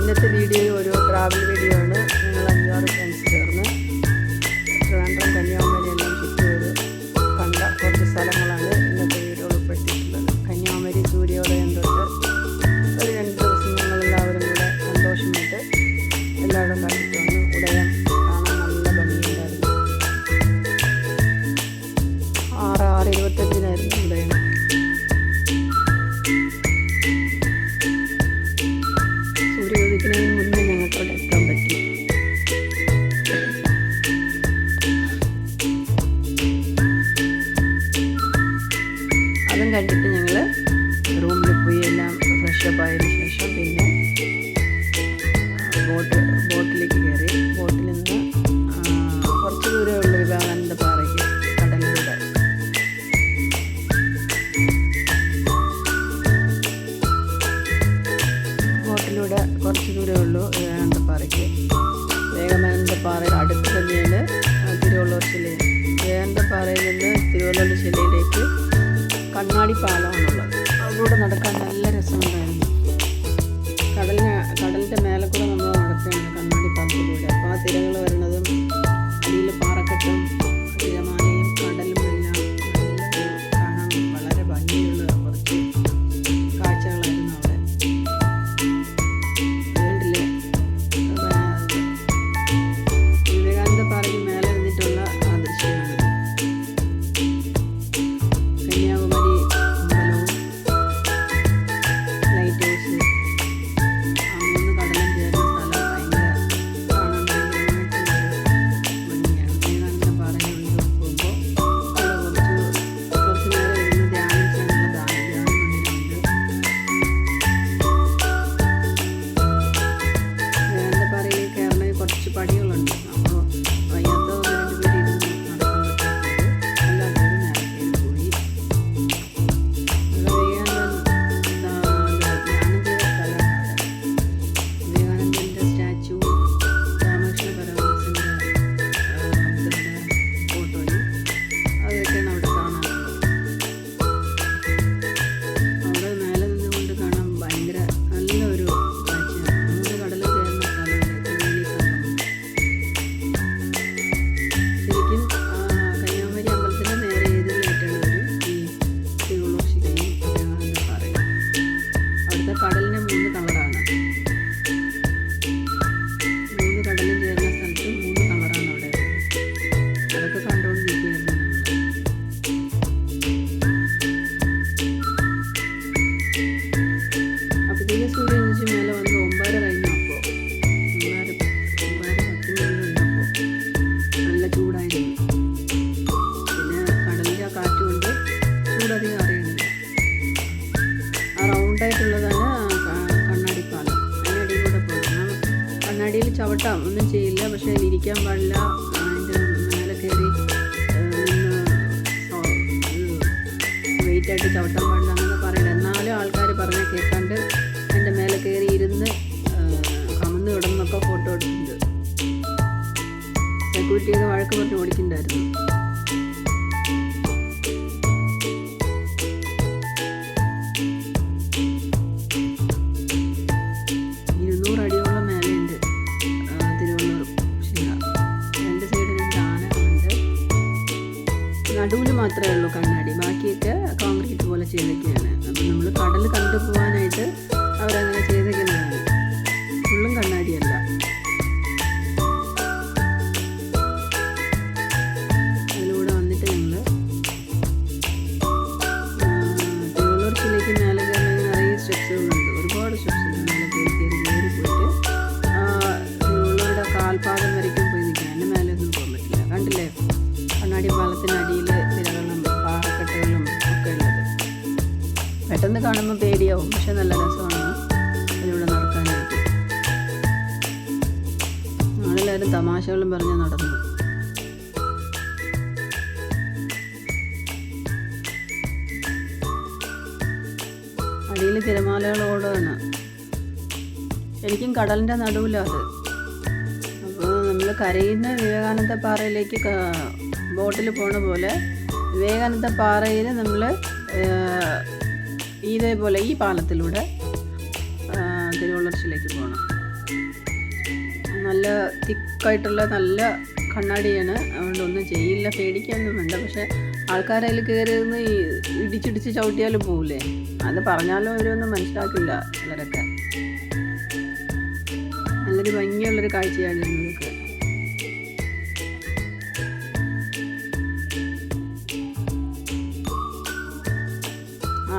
ഇന്നത്തെ വീഡിയോ ഒരു travel video ആണ്. ഞങ്ങൾ 5-6 ഫ്രണ്ട്സ് ചേർന്ന് ട്രിവാൻഡ്രം കന്യാകുമാരി എല്ലാം ചുറ്റി ഒരു കണ്ട കുറച്ച് സ്ഥലങ്ങളാണ് ഇന്നത്തെ വീഡിയോ ഉൾപ്പെടുത്തിയിട്ടുള്ളത്. കന്യാകുമാരി സൂര്യോദയം തൊട്ട് ഒരു 2 ദിവസം ഞങ്ങളെല്ലാവരും കൂടെ സന്തോഷമായിട്ട് എല്ലാവരും കണ്ടിട്ട് വന്നു. ഉദയം കാണാൻ നല്ല ഭംഗിയുണ്ടായിരുന്നു. 6:25 ഉദയം. സൂര്യോദയത്തിന് മുന്നേ ഞങ്ങൾക്ക് അവിടെ എത്താൻ പറ്റി. അതും കണ്ടിട്ട് ഞങ്ങൾ റൂമിൽ പോയി എല്ലാം ഫ്രഷപ്പ് ആയതിനു ശേഷം പിന്നെ ബോട്ടിലേക്ക് കയറി. ബോട്ടിൽ നിന്ന് കുറച്ച് ദൂരമുള്ള വിവേകാനന്ദ പാറയ്ക്ക് കടലിലൂടെ. ബോട്ടിലൂടെ കുറച്ച് ദൂരമേ ഉള്ളൂ വിവേകാനന്ദ പാറയ്ക്ക്. വിവേകാനന്ദ പാറയുടെ അടുത്ത് തന്നെയാണ് തിരുവള്ളൂർ ശില. വിവേകാനന്ദ പാറയിൽ നിന്ന് തിരുവള്ളൂർ ശിലയിലേക്ക് കണ്ണാടി പാലമാണുള്ളത്. അതിലൂടെ നടക്കാൻ നല്ല രസമുണ്ടായിരുന്നു. കടലിൻ്റെ മേലെ കൂടെ നമ്മൾ നടക്കുകയാണ് കണ്ണാടി പാലത്തിലൂടെ. അപ്പോൾ ആ തിരകൾ വരുന്നതും അടിയിൽ പാറക്കെട്ടും തിരമാലയും കടലും എല്ലാം നല്ലൊരു കാണാൻ വളരെ ഭംഗിയുള്ള കുറച്ച് കാഴ്ചകളായിരുന്നു അവിടെ. അതുകൊണ്ടില്ലേ വിവേകാനന്ദ പാറയ്ക്ക് മേലെ നിന്നിട്ടുള്ള ആ ദൃശ്യമാണ്. കന്യാകുമാരി അമ്പലവും ലൈറ്റ് ഹൗസ്, ആ 3 കടലും ചേർന്ന സ്ഥലം ഭയങ്കര കാണാൻ ഭയങ്കരമായിട്ടുള്ളൊരു ഭംഗിയാണ്. വിവേകാനന്ദ പാറയിൽ പോകുമ്പോൾ അവിടെ കുറച്ച് നേരം ഇരുന്ന് ധ്യാനിച്ചാലുള്ള ധ്യാനം മന്ദിരമുണ്ട്. വിവേകാനന്ദ പാറയിൽ കയറണമെങ്കിൽ കുറച്ച് പടികളുണ്ട്. അപ്പോൾ വയ്യാത്ത 1-2 പേര് ഇരുന്ന് നടക്കാൻ പറ്റാത്തത് അല്ലാത്തവർ നേരെ കയറി പോയി. വിവേകാനന്ദൻ്റെ സ്റ്റാച്ചു, രാമകൃഷ്ണ പരമഹംസൻ്റെ ഫോട്ടോയും അതൊക്കെയാണ് അവിടെ കാണാനുള്ളത്. അവിടെ മേലെ നിന്നുകൊണ്ട് കാണാൻ ഭയങ്കര നല്ലൊരു കാഴ്ചയാണ്. 3 കടലും ചേർന്ന സ്ഥലമല്ലേ ത്രിവേണി സംഗമം. ശരിക്കും കന്യാകുമാരി അമ്പലത്തിൻ്റെ നേരെ എതിരിലായിട്ടാണ് വരും ഈ തിരുവള്ളൂർ ശിലയും വിവേകാനന്ദ പാറയും. അവിടുത്തെ കടലിന് 3 കളറാണ്. 3 കടലും ചേർന്ന സ്ഥലത്ത് 3 കളറാണ് അവിടെ ഉള്ളത്. അതൊക്കെ കണ്ടുകൊണ്ടിരിക്കുകയായിരുന്നു ഞങ്ങൾ. അപ്പോഴത്തേക്ക് സൂര്യൻ ഉദിച്ച് മേലെ വന്ന് 9:30 കഴിഞ്ഞപ്പോൾ 9:10 നല്ല ചൂടായിരുന്നു. പിന്നെ കടലിൻ്റെ ആ കാറ്റ് കൊണ്ട് ചൂടധികം അറിയുന്നില്ല. ആ റൗണ്ടായിട്ടുള്ളതാണ് കണ്ണാടി പാലം. അതിനടിയിലൂടെ പോകണം. കണ്ണാടിയിൽ ചവിട്ടാം, ഒന്നും ചെയ്യില്ല. പക്ഷേ അതിൽ ഇരിക്കാൻ പാടില്ല. അതിൻ്റെ മേലെ കയറി വെയിറ്റായിട്ട് ചവിട്ടാൻ പാടില്ല എന്നൊക്കെ പറയില്ല. എന്നാലും ആൾക്കാർ പറഞ്ഞാൽ കേൾക്കാണ്ട് അതിൻ്റെ മേലെ കയറി ഇരുന്ന് കമന്ന് കിടന്നൊക്കെ ഫോട്ടോ എടുക്കുന്നുണ്ട്. സെക്യൂരിറ്റിയൊക്കെ വഴക്ക് പറഞ്ഞ് ഓടിക്കുന്നുണ്ടായിരുന്നു. അടിയോളം മേലെയുണ്ട് തിരുവള്ളൂർ ശില. 2 സൈഡിൽ 2 ആനകളുണ്ട്. നടുവിൽ മാത്രമേ ഉള്ളൂ കണ്ണാടി, ബാക്കിയൊക്കെ കോൺക്രീറ്റ് പോലെ ചെയ്തൊക്കെയാണ്. അപ്പം നമ്മൾ കടൽ കണ്ടു പോകാനായിട്ട് അവരങ്ങനെ ചെയ്തേക്കുന്നതാണ്. ഫുള്ളും കണ്ണാടിയല്ല. അതിലൂടെ വന്നിട്ട് ഞങ്ങൾ തിരുവള്ളൂർ ശിലയ്ക്ക് മേലെ കയറണമെങ്കിൽ നിറയെ സ്റ്റെപ്സുകളുണ്ട്. ഒരുപാട് സ്റ്റെപ്സുണ്ട്. മേലെ കയറി പോയിട്ട് തിരുവള്ളൂരുടെ കാൽപാദം വരയ്ക്കും പോയി നിൽക്കുക. അതിൻ്റെ മേലെ ഒന്നും പോകാൻ പറ്റില്ല. കണ്ടില്ലേ കണ്ണാടി പാലത്തിനടിയിൽ തിരകളും പാറക്കെട്ടുകളും ഒക്കെ ഉള്ളത്. പെട്ടെന്ന് കാണുമ്പോൾ പേടിയാവും, പക്ഷെ നല്ല രസമാണ് അതിലൂടെ നടക്കാനായിട്ട്. ഞങ്ങളെല്ലാവരും തമാശകളും പറഞ്ഞ് നടന്നു. അടിയിൽ തിരമാലകളോടാണ്. ശരിക്കും കടലിൻ്റെ നടുവിലാണ്. അപ്പോൾ നമ്മൾ കരയിൽ നിന്ന് വിവേകാനന്ദ പാറയിലേക്ക് ബോട്ടിൽ പോണ പോലെ വിവേകാനന്ദ പാറയിൽ നമ്മൾ ഇതേപോലെ ഈ പാലത്തിലൂടെ തിരുവള്ളൂർ ശിലയ്ക്ക് പോകണം. നല്ല തിക്കായിട്ടുള്ള നല്ല കണ്ണാടിയാണ്. അതുകൊണ്ട് ഒന്നും ചെയ്യില്ല, പേടിക്കാനൊന്നും വേണ്ട. പക്ഷേ ആൾക്കാരതിൽ കയറി നിന്ന് ഇടിച്ചിടിച്ച് ചവിട്ടിയാലും പോവില്ലേ, അത് പറഞ്ഞാലും അവരൊന്നും മനസ്സിലാക്കില്ല ചിലരൊക്കെ. നല്ലൊരു ഭംഗിയുള്ളൊരു കാഴ്ചയാണ് ഇതൊക്കെ.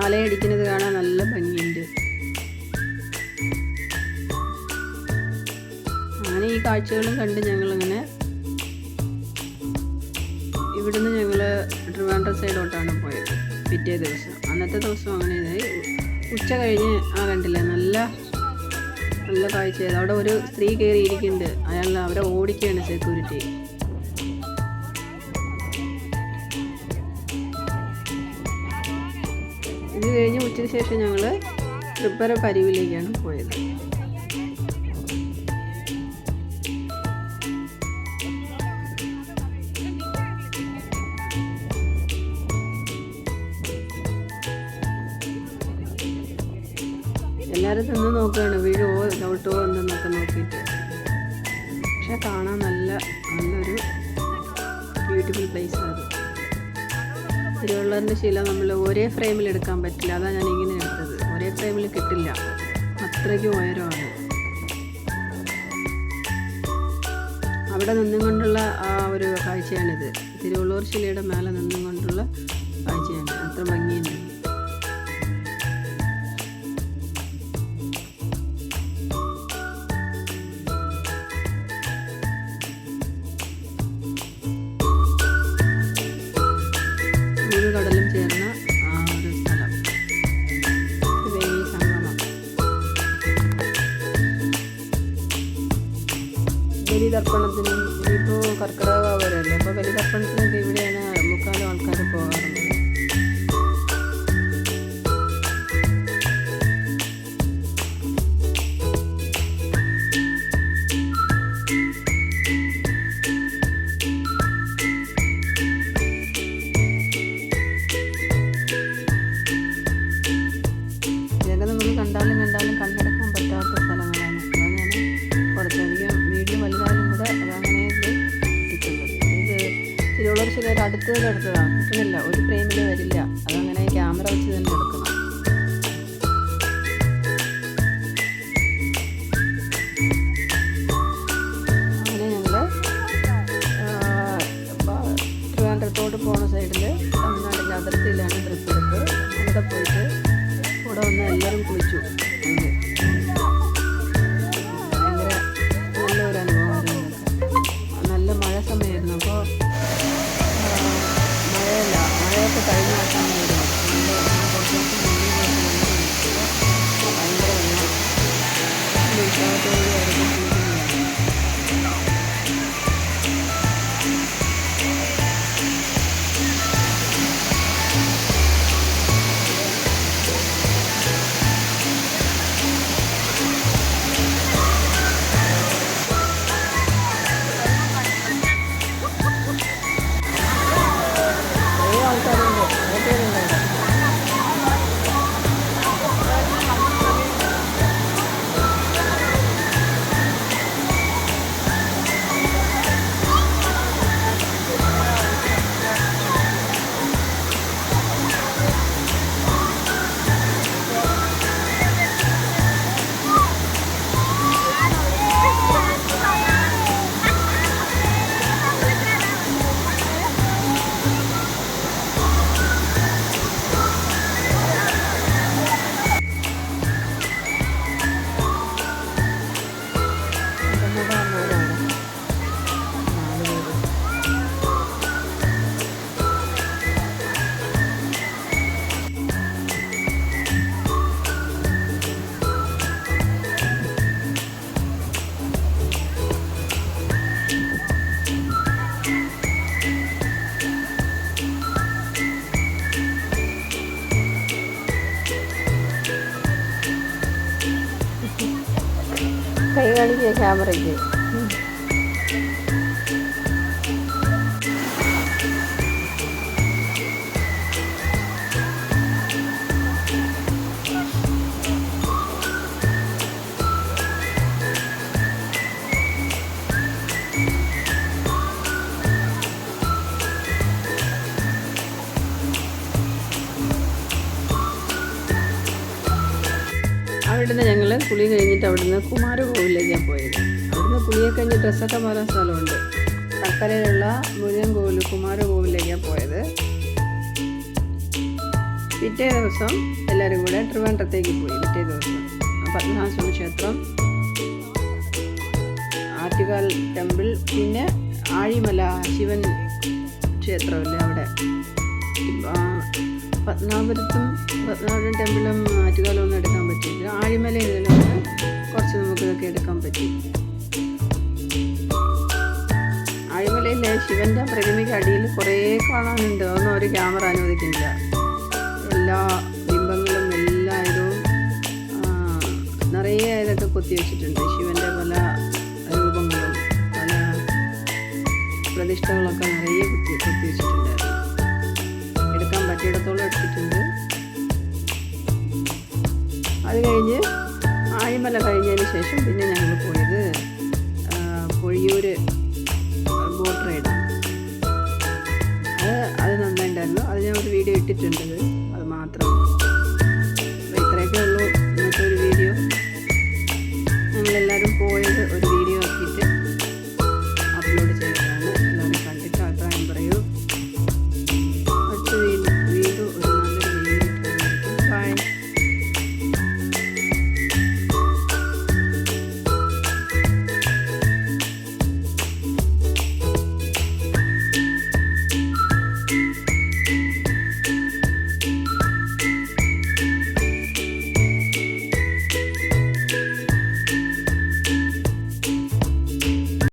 ആലയടിക്കുന്നത് കാണാൻ നല്ല ഭംഗിയുണ്ട്. അങ്ങനെ ഈ കാഴ്ചകളും കണ്ട് ഞങ്ങളിങ്ങനെ ഇവിടുന്ന് ഞങ്ങൾ ട്രിവാൻഡ്രം സൈഡോട്ടാണ് പോയത് പിറ്റേ ദിവസം. അന്നത്തെ ദിവസം അങ്ങനെ ഇതായി. ഉച്ച കഴിഞ്ഞ് കണ്ടില്ലേ, നല്ല നല്ല കാഴ്ചയായത്. അവിടെ ഒരു സ്ത്രീ കയറി ഇരിക്കുന്നുണ്ട്, അയാൾ അവരെ ഓടിക്കുകയാണ് സെക്യൂരിറ്റി. ഇത് കഴിഞ്ഞ് ഉച്ചയ്ക്ക് ശേഷം ഞങ്ങൾ തൃപ്പര പരുവിലേക്കാണ് പോയത്. എല്ലാവരും നിന്ന് നോക്കുകയാണ്, വീഴുവോ ചവിട്ടുവോ എന്തെന്നൊക്കെ നോക്കിയിട്ട്. പക്ഷെ കാണാൻ നല്ലൊരു ബ്യൂട്ടിഫുൾ പ്ലേസാണ് അത്. തിരുവള്ളൂരിൻ്റെ ശില നമ്മൾ ഒരേ ഫ്രെയിമിൽ എടുക്കാൻ പറ്റില്ല, അതാണ് ഞാൻ ഇങ്ങനെ എടുത്തത്. ഒരേ ഫ്രെയിമിൽ കിട്ടില്ല, അത്രയ്ക്ക് ഉയരമാണ്. അവിടെ നിന്നും കൊണ്ടുള്ള ആ ഒരു കാഴ്ചയാണിത്. തിരുവള്ളൂർ ശിലയുടെ മേലെ നിന്നും കൊണ്ടുള്ള കാഴ്ചയാണ്. അത്ര ഭംഗിയുണ്ട്. കടലും ചേർന്ന ആ ഒരു സ്ഥലം, ത്രിവേണി സംഗമം. ബലിതർപ്പണത്തിനും ഇപ്പോൾ കർക്കിടക വരെയല്ലേ, അപ്പോൾ ബലിതർപ്പണത്തിനൊക്കെ ഇവിടെയാണ് മുക്കാലും ആൾക്കാർ പോകാറുള്ളത്. കണ്ടാലും കണ്ടെടുക്കാൻ പറ്റാത്ത സ്ഥലങ്ങളാണ്. അതാണ് കുറച്ചധികം വീഡിയോ വലുതായാലും കൂടെ അതങ്ങനെ കിട്ടുന്നത്. ഇത് തിരുവള്ളൂർ ശിലയുടെ അടുത്തതാണ്, കിട്ടണില്ല, ഒരു ഫ്രെയിമിൽ വരില്ല. അതങ്ങനെ ക്യാമറ വെച്ച് തന്നെ എടുക്കണം. അങ്ങനെ ഞങ്ങൾ ട്രിവാൻഡ്രത്തോട്ട് പോണ സൈഡിൽ തമിഴ്നാടിൻ്റെ അതിർത്തിയിലാണ് ട്രിപ്പ് എടുത്ത്. അവിടെ പോയിട്ട് ഇവിടെ വന്ന് എല്ലാവരും കുളിച്ചു. ഭയങ്കര നല്ലൊരു അനുഭവമായിരുന്നു. നല്ല മഴ സമയമായിരുന്നു. അപ്പോൾ മഴയൊക്കെ കഴിഞ്ഞ സമയമായിരുന്നു. ഭയങ്കര ഉത്സാഹത്തോടുകൂടി കൈ കാണിക്കുക ക്യാമറയ്ക്ക്. അവിടുന്ന് ഞങ്ങൾ കുളി കഴിഞ്ഞിട്ട് അവിടുന്ന് കുമാരകോവിലേക്കാണ് പോയത്. അവിടുന്ന് കുളിയെ കഴിഞ്ഞ് ഡ്രസ്സൊക്കെ മാറാൻ സ്ഥലമുണ്ട്. തക്കരയിലുള്ള മുരുകൻ കോവിൽ കുമാരകോവിലേക്കാണ് പോയത്. പിറ്റേ ദിവസം എല്ലാവരും കൂടെ ട്രിവാൻഡ്രത്തേക്ക് പോയി. പിറ്റേ ദിവസം പത്മനാഭസ്വാമി ക്ഷേത്രം, ആറ്റുകാൽ ടെമ്പിൾ, പിന്നെ ആഴിമല ശിവൻ ക്ഷേത്രമില്ലേ അവിടെ. പത്മനാഭപുരം ടെമ്പിളും ആറ്റുകാലും ഒന്നും എടുക്കാൻ പറ്റില്ല. ആഴിമലയിലും കുറച്ച് നമുക്ക് ഇതൊക്കെ എടുക്കാൻ പറ്റി. ആഴിമലയിലെ ശിവൻ്റെ പ്രതിമയ്ക്ക് അടിയിൽ കുറേ കാണാനുണ്ട്. അതൊന്നും ഒരു ക്യാമറ അനുവദിക്കുന്നില്ല. എല്ലാ ബിംബങ്ങളും എല്ലാ ഇതും നിറയെ ഇതൊക്കെ കൊത്തി വെച്ചിട്ടുണ്ട്. ശിവൻ്റെ പല രൂപങ്ങളും പല പ്രതിഷ്ഠകളൊക്കെ നിറയെ കൊത്തി വെച്ചിട്ടുണ്ടായിരുന്നു. എടുക്കാൻ പറ്റിയിടത്തോളം എടുത്തിട്ടുണ്ട്. അത് കഴിഞ്ഞ് ആഴിമല കഴിഞ്ഞതിന് ശേഷം പിന്നെ ഞങ്ങൾ പോയത് പൊഴിയൂർ ബോട്ട് റൈഡാണ്. അത് നന്നായിട്ടുണ്ടായിരുന്നു. അത് ഞാൻ ഒരു വീഡിയോ ഇട്ടിട്ടുണ്ട്. അത് മാത്രം. അപ്പോൾ ഇത്രയൊക്കെ ഉള്ളൂ ഇന്നത്തെ ഒരു വീഡിയോ. ഞങ്ങളെല്ലാവരും പോയത് ഒരു